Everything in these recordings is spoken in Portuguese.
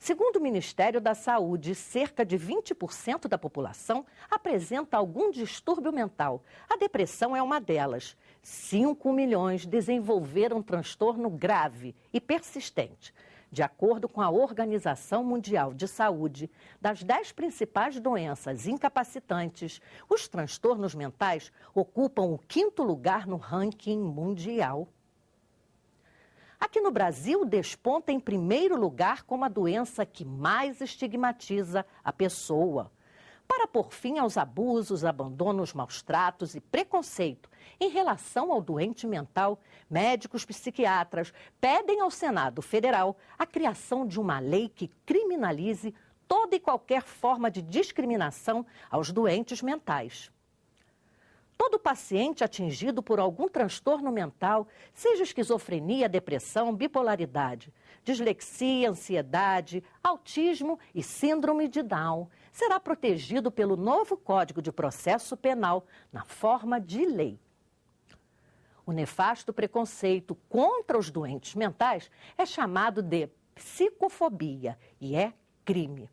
Segundo o Ministério da Saúde, cerca de 20% da população apresenta algum distúrbio mental. A depressão é uma delas. 5 milhões desenvolveram um transtorno grave e persistente. De acordo com a Organização Mundial de Saúde, das 10 principais doenças incapacitantes, os transtornos mentais ocupam o 5º lugar no ranking mundial. Aqui no Brasil, desponta em primeiro lugar como a doença que mais estigmatiza a pessoa. Para pôr fim aos abusos, abandonos, maus-tratos e preconceito em relação ao doente mental, médicos psiquiatras pedem ao Senado Federal a criação de uma lei que criminalize toda e qualquer forma de discriminação aos doentes mentais. Todo paciente atingido por algum transtorno mental, seja esquizofrenia, depressão, bipolaridade, dislexia, ansiedade, autismo e síndrome de Down, será protegido pelo novo Código de Processo Penal na forma de lei. O nefasto preconceito contra os doentes mentais é chamado de psicofobia e é crime.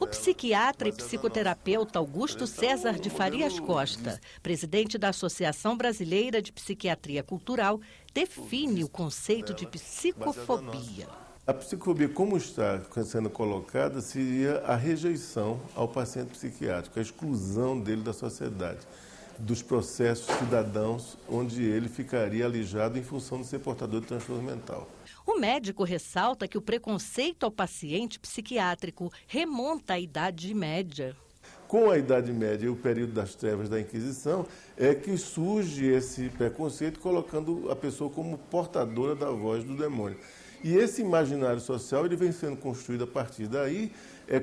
O psiquiatra e psicoterapeuta Augusto César de Farias Costa, presidente da Associação Brasileira de Psiquiatria Cultural, define o conceito de psicofobia. A psicofobia, como está sendo colocada, seria a rejeição ao paciente psiquiátrico, a exclusão dele da sociedade, dos processos cidadãos, onde ele ficaria alijado em função de ser portador de transtorno mental. O médico ressalta que o preconceito ao paciente psiquiátrico remonta à Idade Média. Com a Idade Média e o período das trevas da Inquisição, é que surge esse preconceito colocando a pessoa como portadora da voz do demônio. E esse imaginário social ele vem sendo construído a partir daí,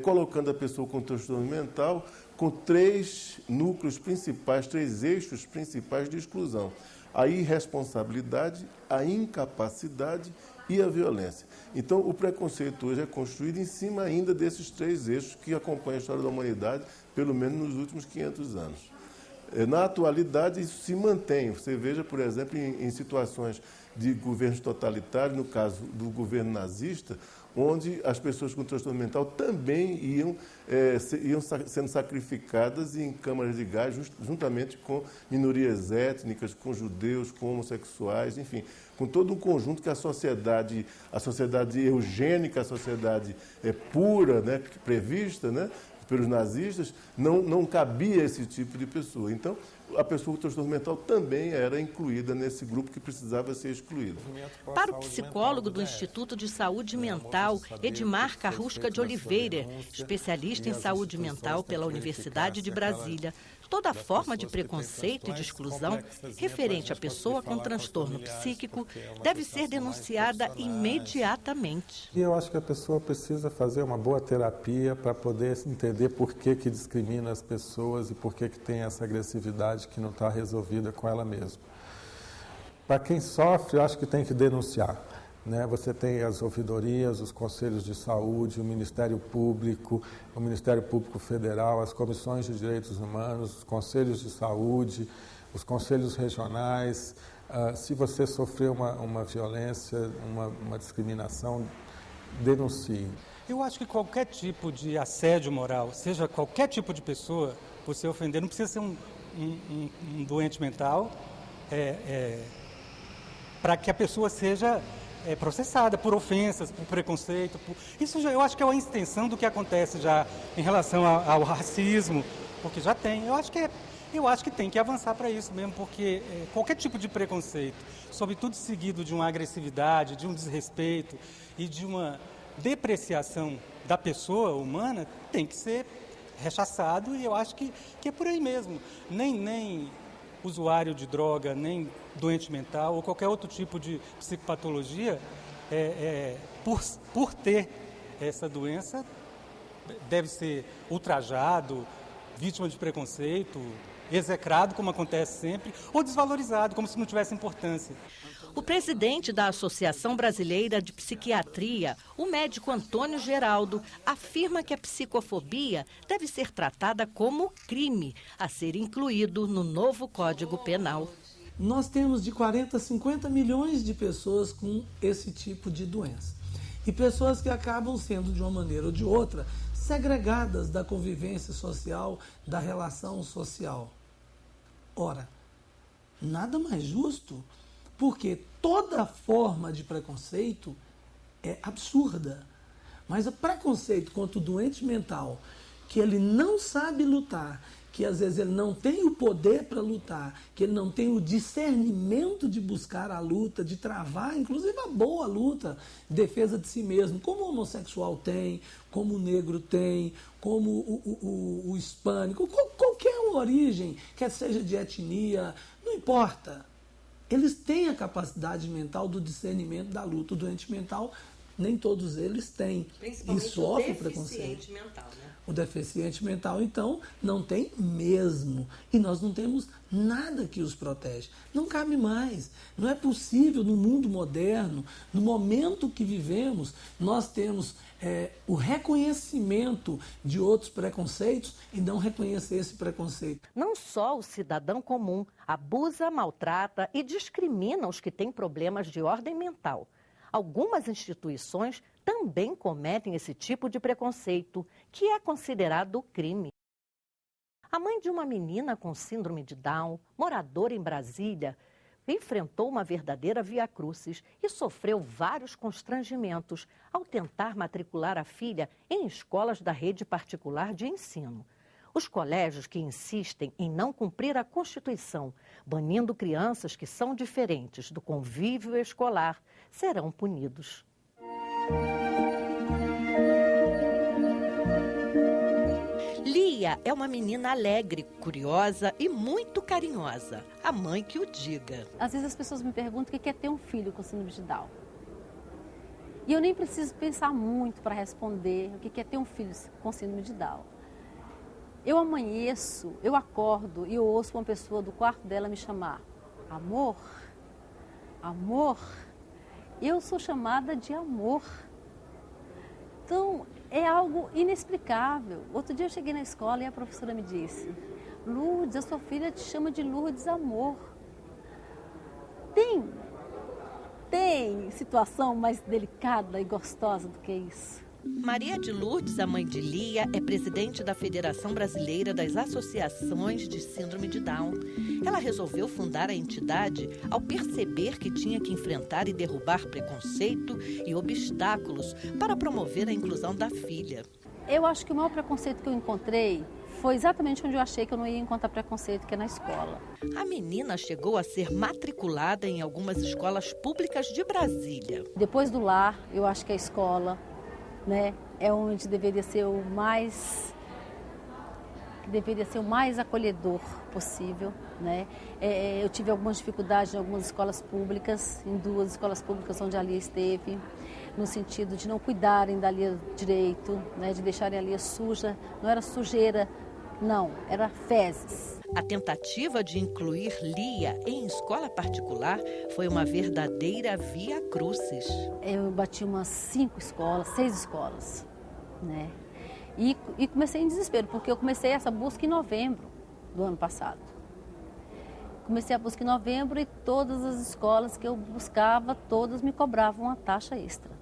colocando a pessoa com transtorno mental com 3 núcleos principais, 3 eixos principais de exclusão. A irresponsabilidade, a incapacidade e a violência. Então, o preconceito hoje é construído em cima ainda desses 3 eixos que acompanham a história da humanidade, pelo menos nos últimos 500 anos. Na atualidade, isso se mantém. Você veja, por exemplo, em situações de governos totalitários, no caso do governo nazista, onde as pessoas com transtorno mental também iam sendo sacrificadas em câmaras de gás, juntamente com minorias étnicas, com judeus, com homossexuais, enfim, com todo um conjunto que a sociedade eugênica, a sociedade pura, né, prevista, né, pelos nazistas, não cabia esse tipo de pessoa. Então, a pessoa com transtorno mental também era incluída nesse grupo que precisava ser excluído. Para o psicólogo do Instituto de Saúde Mental, Edmar Carrusca de Oliveira, especialista em saúde mental pela Universidade de Brasília, toda forma de preconceito e de exclusão referente à pessoa com transtorno psíquico deve ser denunciada imediatamente. E eu acho que a pessoa precisa fazer uma boa terapia para poder entender por que discrimina as pessoas e por que tem essa agressividade que não está resolvida com ela mesma. Para quem sofre, eu acho que tem que denunciar. Né? Você tem as ouvidorias, os conselhos de saúde, o Ministério Público Federal, as comissões de direitos humanos, os conselhos de saúde, os conselhos regionais. Se você sofreu uma violência, uma discriminação, denuncie. Eu acho que qualquer tipo de assédio moral, seja qualquer tipo de pessoa, você ofender, não precisa ser um doente mental, para que a pessoa seja processada por ofensas, por preconceito. Isso eu acho que é uma extensão do que acontece já em relação ao racismo, porque já tem. Eu acho que tem que avançar para isso mesmo, porque qualquer tipo de preconceito, sobretudo seguido de uma agressividade, de um desrespeito e de uma depreciação da pessoa humana, tem que ser rechaçado, e eu acho que é por aí mesmo. Nem usuário de droga, nem doente mental ou qualquer outro tipo de psicopatologia, por ter essa doença, deve ser ultrajado, vítima de preconceito, execrado, como acontece sempre, ou desvalorizado, como se não tivesse importância. O presidente da Associação Brasileira de Psiquiatria, o médico Antônio Geraldo, afirma que a psicofobia deve ser tratada como crime a ser incluído no novo Código Penal. nós temos de 40 a 50 milhões de pessoas com esse tipo de doença. E pessoas que acabam sendo, de uma maneira ou de outra, segregadas da convivência social, da relação social. Ora, nada mais justo, porque toda forma de preconceito é absurda. Mas o preconceito contra o doente mental, que ele não sabe lutar, que às vezes ele não tem o poder para lutar, que ele não tem o discernimento de buscar a luta, de travar, inclusive a boa luta, defesa de si mesmo, como o homossexual tem, como o negro tem, como o hispânico, qualquer origem, quer seja de etnia, não importa. Eles têm a capacidade mental do discernimento da luta. O doente mental, nem todos eles têm. Principalmente e sofre o preconceito. deficiente mental, né? O deficiente mental, então, não tem mesmo. E nós não temos nada que os protege. Não cabe mais. Não é possível, no mundo moderno, no momento que vivemos, nós temos o reconhecimento de outros preconceitos e não reconhecer esse preconceito. Não só o cidadão comum abusa, maltrata e discrimina os que têm problemas de ordem mental. Algumas instituições também cometem esse tipo de preconceito, que é considerado crime. A mãe de uma menina com síndrome de Down, moradora em Brasília, enfrentou uma verdadeira via-crucis e sofreu vários constrangimentos ao tentar matricular a filha em escolas da rede particular de ensino. Os colégios que insistem em não cumprir a Constituição, banindo crianças que são diferentes do convívio escolar, serão punidos. Lia é uma menina alegre, curiosa e muito carinhosa. A mãe que o diga. Às vezes as pessoas me perguntam o que é ter um filho com síndrome de Down. E eu nem preciso pensar muito para responder o que é ter um filho com síndrome de Down. Eu amanheço, eu acordo e eu ouço uma pessoa do quarto dela me chamar. Amor, amor, eu sou chamada de amor. Então, é algo inexplicável. Outro dia eu cheguei na escola e a professora me disse: Lourdes, a sua filha te chama de Lourdes Amor. Tem situação mais delicada e gostosa do que isso. Maria de Lourdes, a mãe de Lia, é presidente da Federação Brasileira das Associações de Síndrome de Down. Ela resolveu fundar a entidade ao perceber que tinha que enfrentar e derrubar preconceito e obstáculos para promover a inclusão da filha. Eu acho que o maior preconceito que eu encontrei foi exatamente onde eu achei que eu não ia encontrar preconceito, que é na escola. A menina chegou a ser matriculada em algumas escolas públicas de Brasília. Depois do lar, eu acho que a escola, né, é onde deveria ser o mais acolhedor possível, né? Eu tive algumas dificuldades em algumas escolas públicas, em 2 escolas públicas onde a Lia esteve, no sentido de não cuidarem da Lia direito, né, de deixarem a Lia suja. Não era sujeira, não, era fezes. A tentativa de incluir Lia em escola particular foi uma verdadeira via-crucis. Eu bati umas 5 escolas, 6 escolas, né? E comecei em desespero, porque eu comecei essa busca em novembro do ano passado. Comecei a busca em novembro e todas as escolas que eu buscava, todas me cobravam uma taxa extra.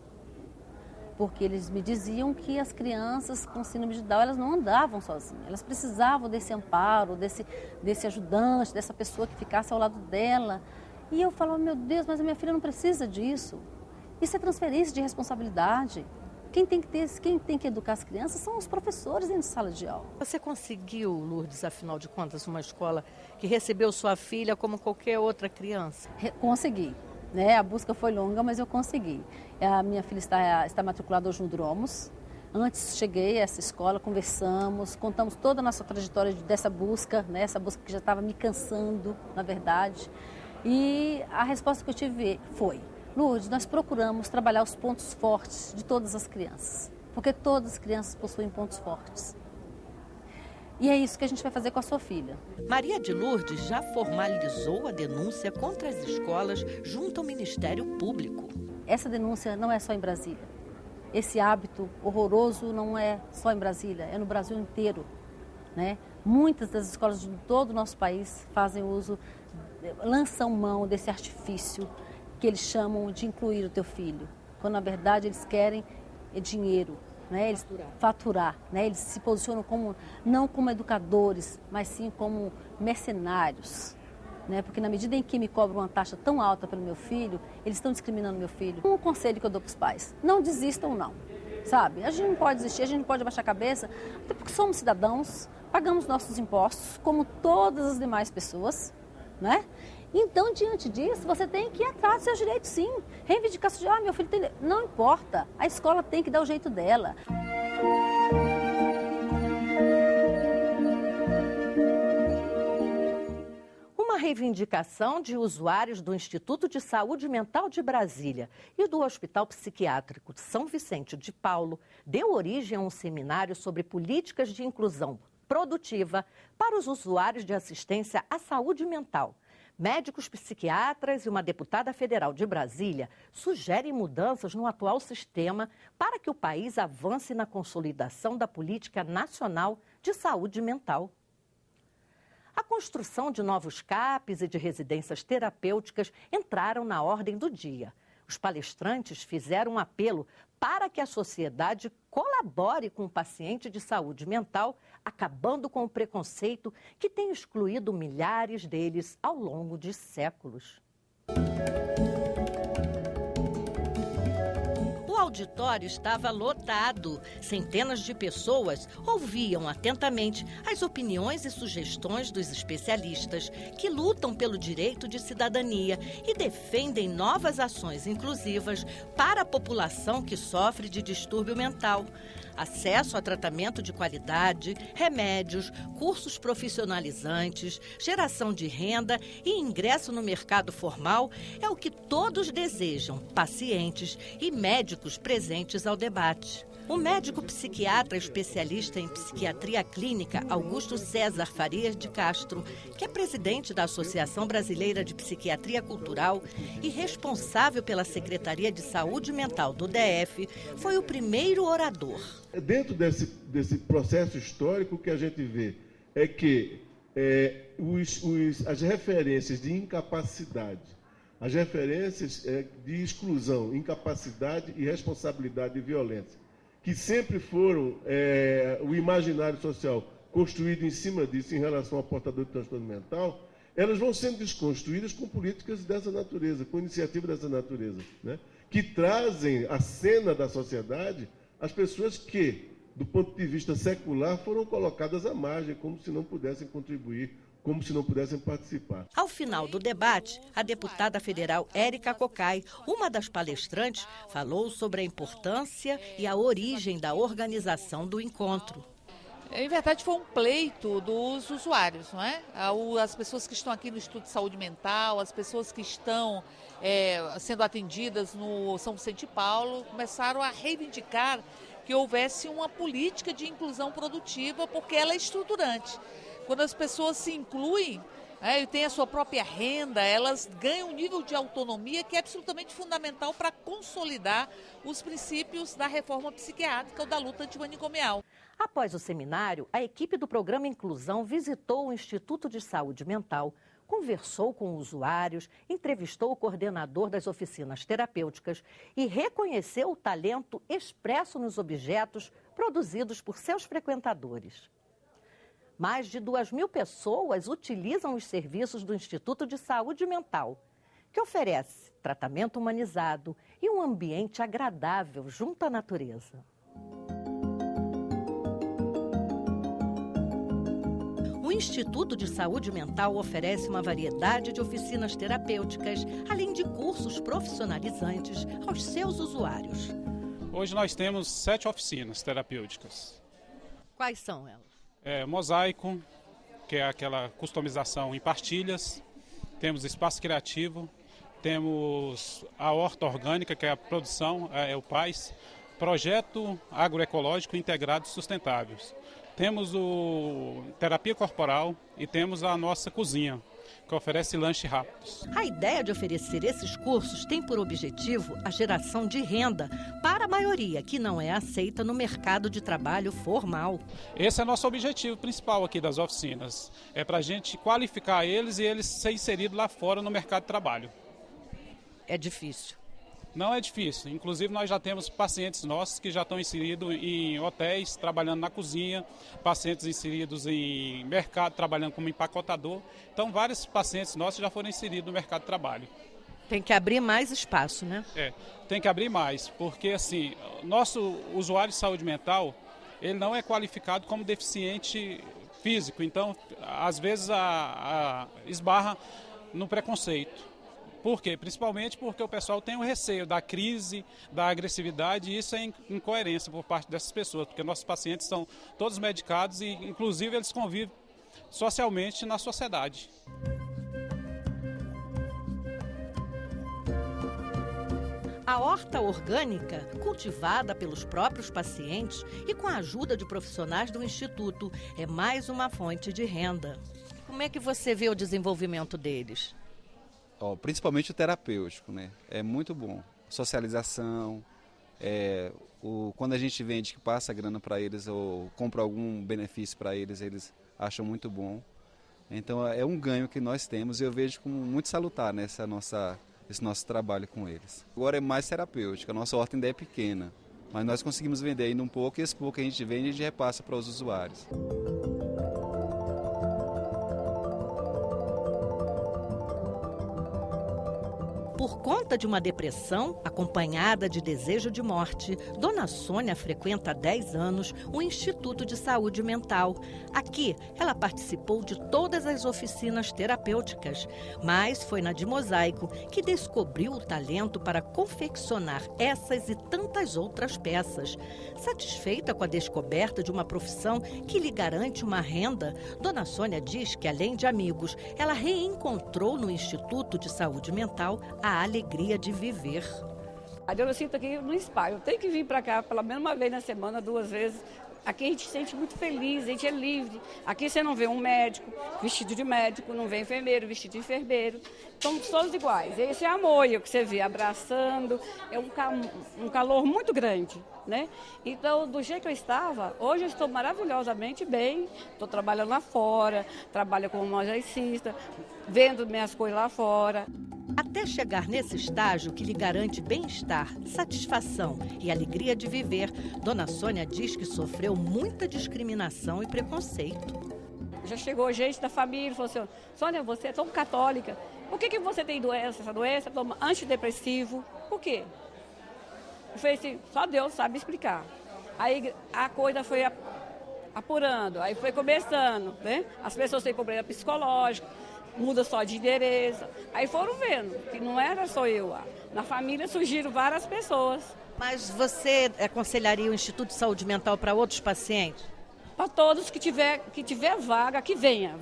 Porque eles me diziam que as crianças com síndrome de Down, elas não andavam sozinhas. Elas precisavam desse amparo, desse ajudante, dessa pessoa que ficasse ao lado dela. E eu falava, meu Deus, mas a minha filha não precisa disso. Isso é transferência de responsabilidade. Quem tem que educar as crianças são os professores dentro de sala de aula. Você conseguiu, Lourdes, afinal de contas, uma escola que recebeu sua filha como qualquer outra criança? Consegui. Né? A busca foi longa, mas eu consegui. A minha filha está matriculada hoje no Dromos. Antes cheguei a essa escola, conversamos, contamos toda a nossa trajetória dessa busca, né? Essa busca que já estava me cansando, na verdade. E a resposta que eu tive foi: Lourdes, nós procuramos trabalhar os pontos fortes de todas as crianças, porque todas as crianças possuem pontos fortes. E é isso que a gente vai fazer com a sua filha. Maria de Lourdes já formalizou a denúncia contra as escolas junto ao Ministério Público. Essa denúncia não é só em Brasília. Esse hábito horroroso não é só em Brasília, é no Brasil inteiro, né? Muitas das escolas de todo o nosso país fazem uso lançam mão desse artifício que eles chamam de incluir o teu filho, quando na verdade eles querem dinheiro, né? Eles faturar, né? Eles se posicionam não como educadores, mas sim como mercenários, né? Porque na medida em que me cobram uma taxa tão alta pelo meu filho, eles estão discriminando meu filho. Um conselho que eu dou para os pais: não desistam não, sabe? A gente não pode desistir, a gente não pode abaixar a cabeça, até porque somos cidadãos, pagamos nossos impostos como todas as demais pessoas, né? Então, diante disso, você tem que ir atrás dos seus direitos, sim. Reivindicação de, meu filho tem... Não importa, a escola tem que dar o jeito dela. Uma reivindicação de usuários do Instituto de Saúde Mental de Brasília e do Hospital Psiquiátrico de São Vicente de Paulo deu origem a um seminário sobre políticas de inclusão produtiva para os usuários de assistência à saúde mental. Médicos psiquiatras e uma deputada federal de Brasília sugerem mudanças no atual sistema para que o país avance na consolidação da política nacional de saúde mental. A construção de novos CAPs e de residências terapêuticas entraram na ordem do dia. Os palestrantes fizeram um apelo para que a sociedade colabore com o paciente de saúde mental, acabando com o preconceito que tem excluído milhares deles ao longo de séculos. O auditório estava lotado. Centenas de pessoas ouviam atentamente as opiniões e sugestões dos especialistas que lutam pelo direito de cidadania e defendem novas ações inclusivas para a população que sofre de distúrbio mental. Acesso a tratamento de qualidade, remédios, cursos profissionalizantes, geração de renda e ingresso no mercado formal é o que todos desejam, pacientes e médicos presentes ao debate. O médico psiquiatra especialista em psiquiatria clínica, Augusto César Farias de Castro, que é presidente da Associação Brasileira de Psiquiatria Cultural e responsável pela Secretaria de Saúde Mental do DF, foi o primeiro orador. Dentro desse processo histórico, o que a gente vê é que as referências de incapacidade, as referências de exclusão, incapacidade e responsabilidade e violência, que sempre foram o imaginário social construído em cima disso em relação ao portador de transtorno mental, elas vão sendo desconstruídas com políticas dessa natureza, com iniciativas dessa natureza, né? Que trazem à cena da sociedade as pessoas que, do ponto de vista secular, foram colocadas à margem, como se não pudessem contribuir, como se não pudessem participar. Ao final do debate, a deputada federal Érica Cocai, uma das palestrantes, falou sobre a importância e a origem da organização do encontro. Em verdade, foi um pleito dos usuários, não é? As pessoas que estão aqui no Instituto de Saúde Mental, as pessoas que estão sendo atendidas no São Vicente de Paulo, começaram a reivindicar que houvesse uma política de inclusão produtiva, porque ela é estruturante. Quando as pessoas se incluem e têm a sua própria renda, elas ganham um nível de autonomia que é absolutamente fundamental para consolidar os princípios da reforma psiquiátrica ou da luta antimanicomial. Após o seminário, a equipe do Programa Inclusão visitou o Instituto de Saúde Mental, conversou com usuários, entrevistou o coordenador das oficinas terapêuticas e reconheceu o talento expresso nos objetos produzidos por seus frequentadores. Mais de 2.000 pessoas utilizam os serviços do Instituto de Saúde Mental, que oferece tratamento humanizado e um ambiente agradável junto à natureza. O Instituto de Saúde Mental oferece uma variedade de oficinas terapêuticas, além de cursos profissionalizantes aos seus usuários. Hoje nós temos 7 oficinas terapêuticas. Quais são elas? Mosaico, que é aquela customização em pastilhas. Temos espaço criativo. Temos a horta orgânica, que é a produção, o PAIS. Projeto agroecológico integrado e sustentáveis. Temos o terapia corporal e temos a nossa cozinha, que oferece lanches rápidos. A ideia de oferecer esses cursos tem por objetivo a geração de renda para a maioria que não é aceita no mercado de trabalho formal. Esse é nosso objetivo principal aqui das oficinas. É para a gente qualificar eles e eles serem inseridos lá fora no mercado de trabalho. É difícil. Não é difícil. Inclusive, nós já temos pacientes nossos que já estão inseridos em hotéis, trabalhando na cozinha, pacientes inseridos em mercado, trabalhando como empacotador. Então, vários pacientes nossos já foram inseridos no mercado de trabalho. Tem que abrir mais espaço, né? Tem que abrir mais, porque assim, nosso usuário de saúde mental, ele não é qualificado como deficiente físico. Então, às vezes, esbarra no preconceito. Por quê? Principalmente porque o pessoal tem o receio da crise, da agressividade, e isso é incoerência por parte dessas pessoas, porque nossos pacientes são todos medicados e, inclusive, eles convivem socialmente na sociedade. A horta orgânica, cultivada pelos próprios pacientes e com a ajuda de profissionais do Instituto, é mais uma fonte de renda. Como é que você vê o desenvolvimento deles? Principalmente o terapêutico, né? É muito bom. Socialização, quando a gente vende que passa grana para eles ou compra algum benefício para eles, eles acham muito bom. Então é um ganho que nós temos e eu vejo como muito salutar, né, esse nosso trabalho com eles. Agora é mais terapêutico, a nossa horta ainda é pequena, mas nós conseguimos vender ainda um pouco e esse pouco que a gente vende a gente repassa para os usuários. Por conta de uma depressão acompanhada de desejo de morte, Dona Sônia frequenta há 10 anos o Instituto de Saúde Mental. Aqui, ela participou de todas as oficinas terapêuticas, mas foi na de mosaico que descobriu o talento para confeccionar essas e tantas outras peças. Satisfeita com a descoberta de uma profissão que lhe garante uma renda, Dona Sônia diz que, além de amigos, ela reencontrou no Instituto de Saúde Mental a alegria de viver. Eu sinto aqui no spa, eu tenho que vir para cá pelo menos uma vez na semana, 2 vezes. Aqui a gente se sente muito feliz, a gente é livre. Aqui você não vê um médico vestido de médico, não vê enfermeiro vestido de enfermeiro. Somos todos iguais. Esse é amor, que você vê abraçando, é um calor muito grande, né? Então, do jeito que eu estava, hoje eu estou maravilhosamente bem. Estou trabalhando lá fora, trabalho como mosaicista, vendo minhas coisas lá fora. Até chegar nesse estágio que lhe garante bem-estar, satisfação e alegria de viver, Dona Sônia diz que sofreu muita discriminação e preconceito. Já chegou gente da família e falou assim: Sônia, você é tão católica, por que você tem doença? Essa doença toma antidepressivo, por quê? Eu falei assim, só Deus sabe explicar. Aí a coisa foi apurando, aí foi começando, né? As pessoas têm problema psicológico, muda só de endereço. Aí foram vendo que não era só eu lá. Na família surgiram várias pessoas. Mas você aconselharia o Instituto de Saúde Mental para outros pacientes? Para todos que tiver vaga, que venha,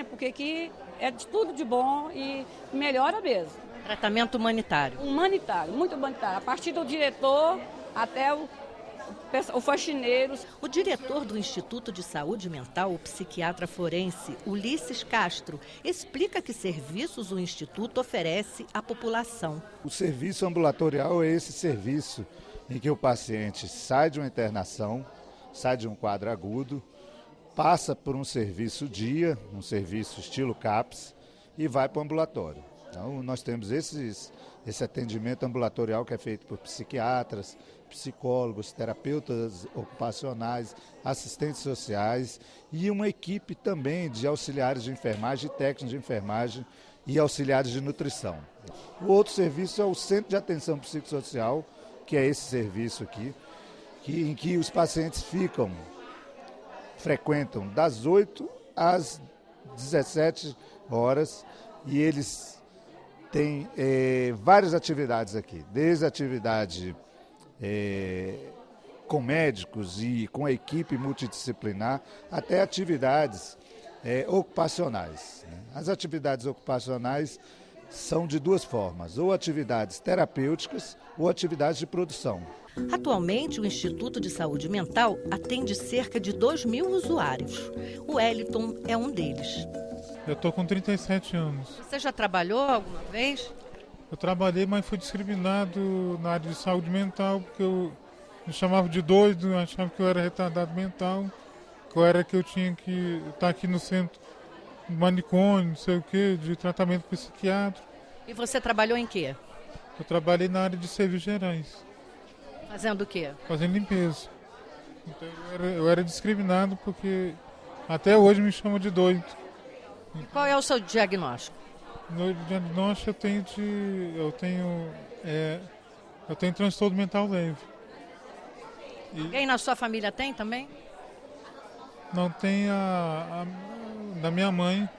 porque aqui é de tudo de bom e melhora mesmo. Tratamento humanitário. Humanitário, muito humanitário. A partir do diretor até o faxineiro. O diretor do Instituto de Saúde Mental, o psiquiatra forense Ulisses Castro, explica que serviços o Instituto oferece à população. O serviço ambulatorial é esse serviço em que o paciente sai de uma internação, sai de um quadro agudo, passa por um serviço dia, um serviço estilo CAPS e vai para o ambulatório. Então, nós temos esse atendimento ambulatorial que é feito por psiquiatras, psicólogos, terapeutas ocupacionais, assistentes sociais e uma equipe também de auxiliares de enfermagem, técnicos de enfermagem e auxiliares de nutrição. O outro serviço é o Centro de Atenção Psicossocial, que é esse serviço aqui, em que os pacientes frequentam das 8 às 17 horas e eles têm várias atividades aqui, desde a atividade com médicos e com a equipe multidisciplinar, até atividades ocupacionais. As atividades ocupacionais são de 2 formas, ou atividades terapêuticas ou atividades de produção. Atualmente, o Instituto de Saúde Mental atende cerca de 2.000 usuários. O Wellington é um deles. Eu estou com 37 anos. Você já trabalhou alguma vez? Eu trabalhei, mas fui discriminado na área de saúde mental, porque me chamavam de doido, achavam que eu era retardado mental, que eu tinha que estar aqui no centro do manicômio, não sei o quê, de tratamento psiquiátrico. E você trabalhou em quê? Eu trabalhei na área de serviços gerais. Fazendo o quê? Fazendo limpeza. Então eu era discriminado porque até hoje me chamam de doido. E qual é o seu diagnóstico? No diagnóstico eu tenho transtorno mental leve. Alguém na sua família tem também? Não tem da minha mãe.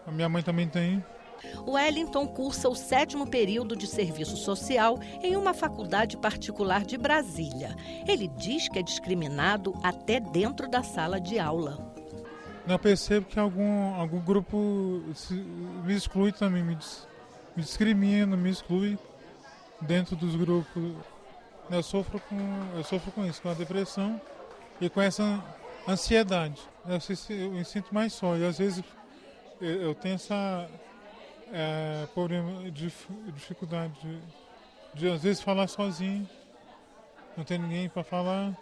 A minha mãe também tem. O Wellington cursa o 7º período de serviço social em uma faculdade particular de Brasília. Ele diz que é discriminado até dentro da sala de aula. Eu percebo que algum grupo me exclui também, me discrimina, me exclui dentro dos grupos. Eu sofro com isso, com a depressão e com essa ansiedade. Eu me sinto mais só e às vezes eu tenho essa problema de dificuldade de às vezes falar sozinho, não tem ninguém para falar,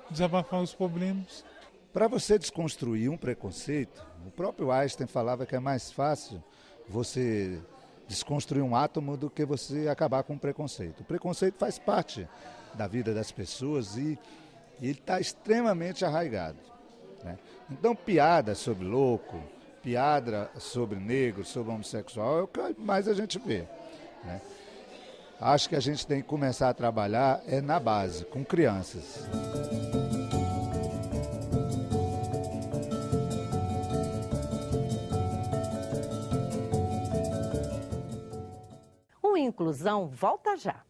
desabafar os problemas. Para você desconstruir um preconceito, o próprio Einstein falava que é mais fácil você desconstruir um átomo do que você acabar com um preconceito. O preconceito faz parte da vida das pessoas e ele está extremamente arraigado, né? Então, piada sobre louco, piada sobre negro, sobre homossexual é o que mais a gente vê, né? Acho que a gente tem que começar a trabalhar na base, com crianças. O Inclusão volta já.